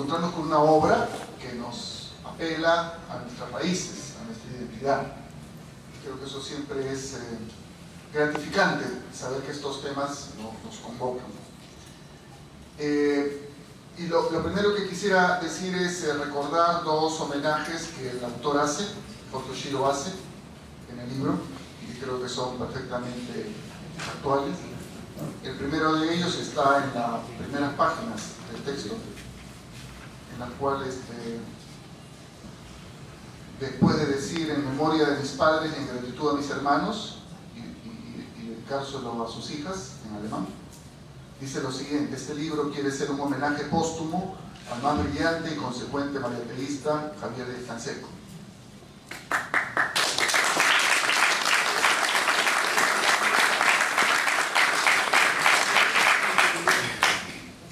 encontrarnos con una obra que nos apela a nuestros países, a nuestra identidad. Creo que eso siempre es gratificante, saber que estos temas nos convocan. Y lo primero que quisiera decir es recordar dos homenajes que el autor hace, Jorge Oshiro hace en el libro, y creo que son perfectamente actuales. El primero de ellos está en las primeras páginas del texto, en la cual después de decir en memoria de mis padres y en gratitud a mis hermanos y dedicárselo a sus hijas en alemán, dice lo siguiente: este libro quiere ser un homenaje póstumo al más brillante y consecuente mariateísta Javier Díaz Canseco.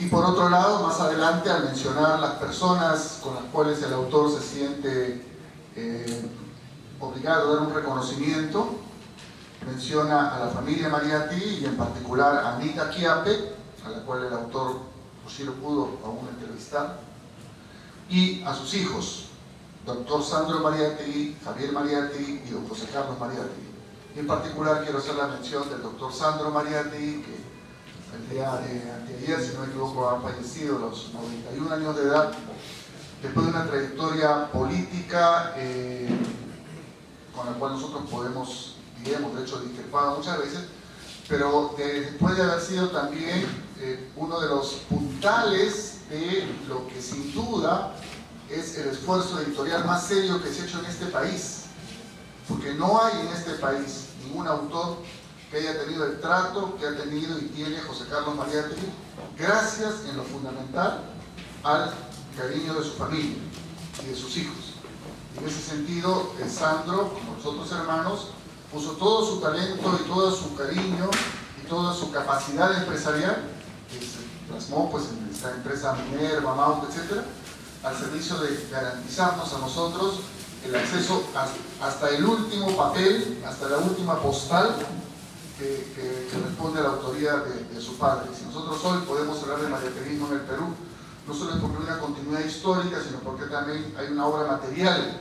Y por otro lado, más adelante, al mencionar las personas con las cuales el autor se siente obligado a dar un reconocimiento, menciona a la familia Mariatti y en particular a Anita Chiappe, a la cual el autor Oshiro pudo aún entrevistar, y a sus hijos, doctor Sandro Mariatti, Javier Mariatti y don José Carlos Mariatti. Y en particular quiero hacer la mención del doctor Sandro Mariatti, que el día de anteayer, si no me equivoco, ha fallecido a los 91 años de edad, después de una trayectoria política con la cual nosotros podemos, digamos, de hecho discrepado muchas veces, pero después de haber sido también uno de los puntales de lo que sin duda es el esfuerzo editorial más serio que se ha hecho en este país, porque no hay en este país ningún autor que haya tenido el trato que ha tenido y tiene José Carlos Mariatti, gracias en lo fundamental al cariño de su familia y de sus hijos. Y en ese sentido, Sandro, como los otros hermanos, puso todo su talento y todo su cariño y toda su capacidad empresarial, que se plasmó pues, en esta empresa Minerva, Maut, etc., al servicio de garantizarnos a nosotros el acceso hasta el último papel, hasta la última postal que responde a la autoría de su padre. Si nosotros hoy podemos hablar de mariateísmo en el Perú, no solo es porque hay una continuidad histórica, sino porque también hay una obra material,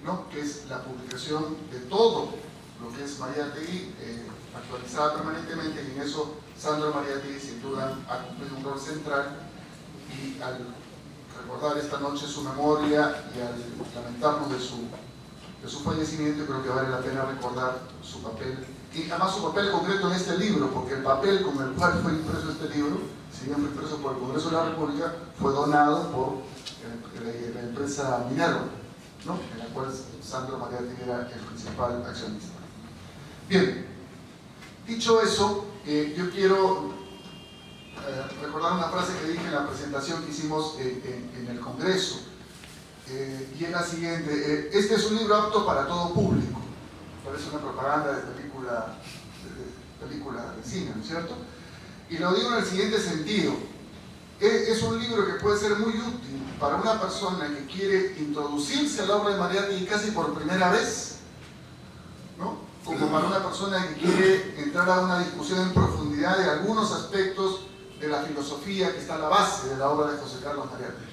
¿no?, que es la publicación de todo lo que es Mariátegui, actualizada permanentemente, y en eso Sandro Mariátegui sin duda ha cumplido un rol central. Y al recordar esta noche su memoria y al lamentarnos de su fallecimiento, creo que vale la pena recordar su papel, y además su papel concreto en este libro, porque el papel con el cual fue impreso este libro, si bien fue impreso por el Congreso de la República, fue donado por la empresa Minerva, ¿no?, en la cual Sandro Mariatti era el principal accionista. Bien, dicho eso, yo quiero recordar una frase que dije en la presentación que hicimos en el Congreso, y es la siguiente: este es un libro apto para todo público. Parece una propaganda de película de cine, ¿no es cierto? Y lo digo en el siguiente sentido: es un libro que puede ser muy útil para una persona que quiere introducirse a la obra de Mariatti casi por primera vez, ¿no?, como para una persona que quiere entrar a una discusión en profundidad de algunos aspectos de la filosofía que está a la base de la obra de José Carlos Mariatti.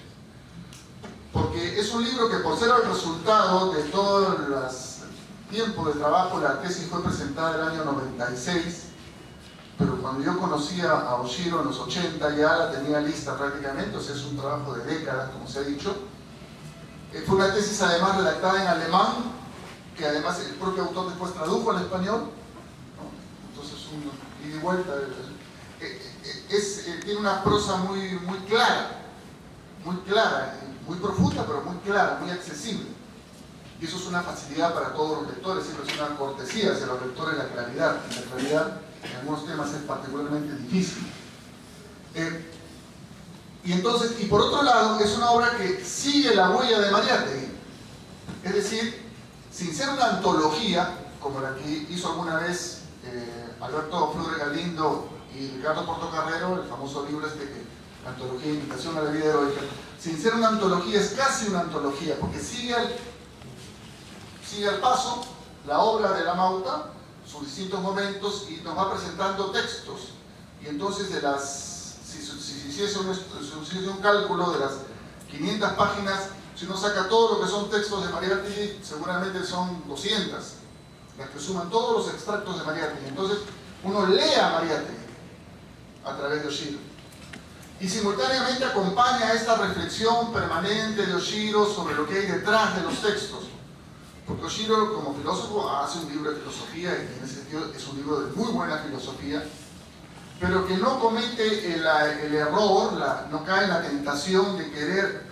Porque es un libro que, por ser el resultado de todo el tiempo de trabajo, la tesis fue presentada en el año 96, pero cuando yo conocía a Oshiro en los 80 ya la tenía lista prácticamente, o sea, es un trabajo de décadas, como se ha dicho. Fue una tesis además redactada en alemán, que además el propio autor después tradujo al español, ¿no? Entonces un ida y vuelta. Tiene una prosa muy clara, muy profunda, pero muy clara, muy accesible. Y eso es una facilidad para todos los lectores, siempre es una cortesía hacia los lectores la claridad. Y la claridad en algunos temas es particularmente difícil. Y por otro lado, es una obra que sigue la huella de Mariátegui. Es decir, sin ser una antología, como la que hizo alguna vez Alberto Flores Galindo y Ricardo Portocarrero, el famoso libro que antología de invitación a la vida heroica, sin ser una antología, es casi una antología, porque sigue al paso la obra de la Mauta, sus distintos momentos, y nos va presentando textos. Y entonces si se hiciese un cálculo de las 500 páginas, si uno saca todo lo que son textos de Mariátegui, seguramente son 200, las que suman todos los extractos de Mariátegui. Entonces, uno lee a Mariátegui a través de Oshiro. Y simultáneamente acompaña esta reflexión permanente de Oshiro sobre lo que hay detrás de los textos. Porque Oshiro, como filósofo, hace un libro de filosofía, y en ese sentido es un libro de muy buena filosofía, pero que no comete el error, no cae en la tentación de querer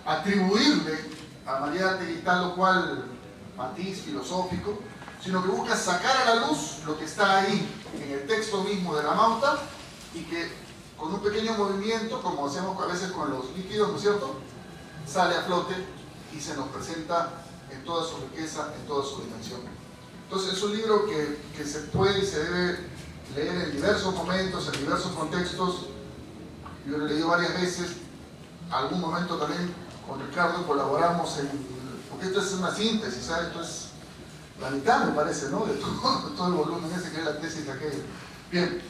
atribuirle a Mariátegui tal o cual matiz filosófico, sino que busca sacar a la luz lo que está ahí, en el texto mismo de la Mauta, y que con un pequeño movimiento, como hacemos a veces con los líquidos, ¿no es cierto?, sale a flote y se nos presenta en toda su riqueza, en toda su dimensión. Entonces es un libro que se puede y se debe leer en diversos momentos, en diversos contextos. Yo lo he leído varias veces. Algún momento también con Ricardo colaboramos porque esto es una síntesis, ¿sabes? Esto es la mitad, me parece, ¿no?, de todo el volumen ese que es la tesis de aquello. Bien,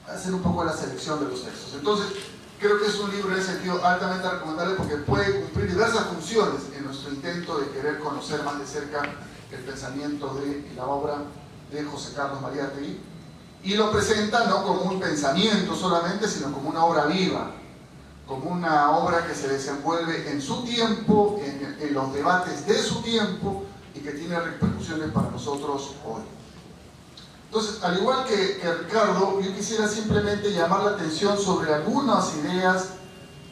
hacer un poco la selección de los textos. Entonces, creo que es un libro en ese sentido altamente recomendable porque puede cumplir diversas funciones en nuestro intento de querer conocer más de cerca el pensamiento y la obra de José Carlos Mariátegui, y lo presenta no como un pensamiento solamente, sino como una obra viva, como una obra que se desenvuelve en su tiempo, en los debates de su tiempo, y que tiene repercusiones para nosotros hoy. Entonces, al igual que Ricardo, yo quisiera simplemente llamar la atención sobre algunas ideas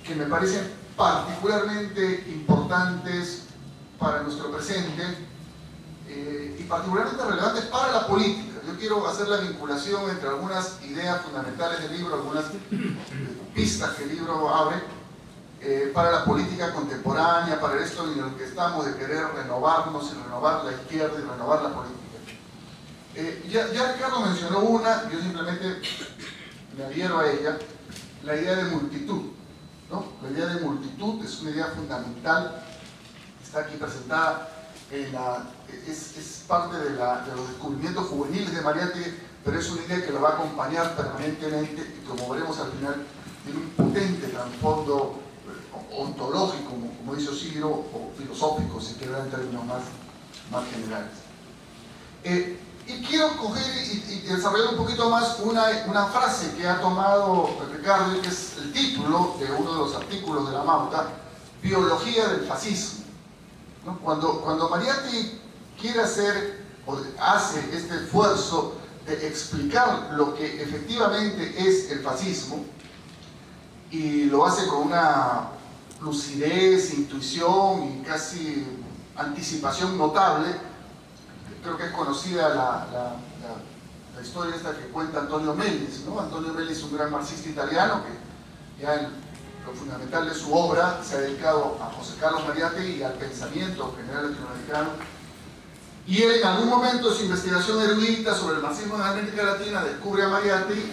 que me parecen particularmente importantes para nuestro presente y particularmente relevantes para la política. Yo quiero hacer la vinculación entre algunas ideas fundamentales del libro, algunas pistas que el libro abre para la política contemporánea, para esto en el que estamos de querer renovarnos y renovar la izquierda y renovar la política. Ya Ricardo mencionó una, yo simplemente me adhiero a ella, la idea de multitud, ¿no? La idea de multitud es una idea fundamental, está aquí presentada, es parte de los descubrimientos juveniles de Mariátegui, pero es una idea que lo va a acompañar permanentemente y, como veremos al final, tiene un potente trasfondo ontológico, como dice Oshiro, o filosófico, si quiere, en términos más generales. Y quiero coger y desarrollar un poquito más una frase que ha tomado Ricardo, y que es el título de uno de los artículos de la Mauta, Biología del fascismo, ¿no? Cuando Mariátegui quiere hacer, o hace este esfuerzo de explicar lo que efectivamente es el fascismo, y lo hace con una lucidez, intuición y casi anticipación notable. Creo que es conocida la historia esta que cuenta Antonio Melis, ¿no? Antonio Melis, un gran marxista italiano que ya en lo fundamental de su obra se ha dedicado a José Carlos Mariátegui y al pensamiento general latinoamericano. Y él, en algún momento de su investigación erudita sobre el marxismo en América Latina, descubre a Mariátegui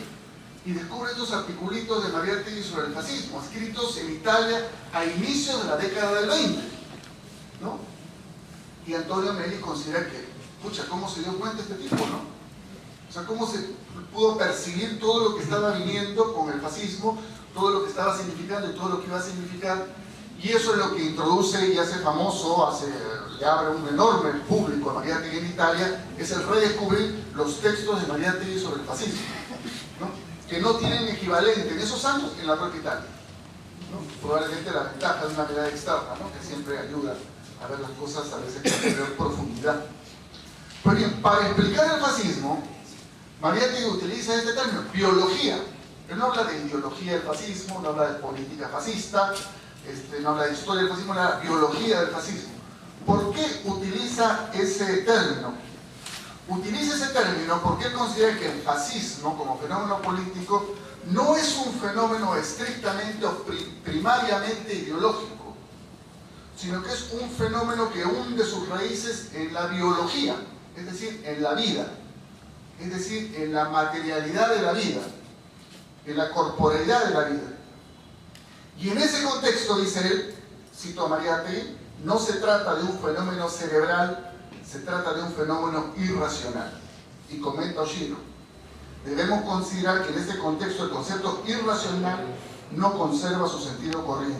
y descubre estos articulitos de Mariátegui sobre el fascismo, escritos en Italia a inicios de la década del 20, ¿no? Y Antonio Melis considera que, pucha, ¿cómo se dio cuenta este tipo, no? O sea, ¿cómo se pudo percibir todo lo que estaba viniendo con el fascismo, todo lo que estaba significando y todo lo que iba a significar? Y eso es lo que introduce y hace famoso, le abre un enorme público a Mariátegui en Italia, es el redescubrir los textos de Mariátegui sobre el fascismo, ¿no? Que no tienen equivalente en esos años en la propia Italia, ¿no? Probablemente la ventaja de una mirada externa, ¿no?, que siempre ayuda a ver las cosas a veces con mayor profundidad. Pues bien, para explicar el fascismo, Mariátegui utiliza este término, biología. Él no habla de ideología del fascismo, no habla de política fascista, no habla de historia del fascismo, habla de biología del fascismo. ¿Por qué utiliza ese término? Utiliza ese término porque él considera que el fascismo, como fenómeno político, no es un fenómeno estrictamente o primariamente ideológico, sino que es un fenómeno que hunde sus raíces en la biología, es decir, en la vida, es decir, en la materialidad de la vida, en la corporeidad de la vida. Y en ese contexto, dice él, cito a Mariátegui, no se trata de un fenómeno cerebral, se trata de un fenómeno irracional. Y comenta Oshiro, debemos considerar que en este contexto el concepto irracional no conserva su sentido corriente.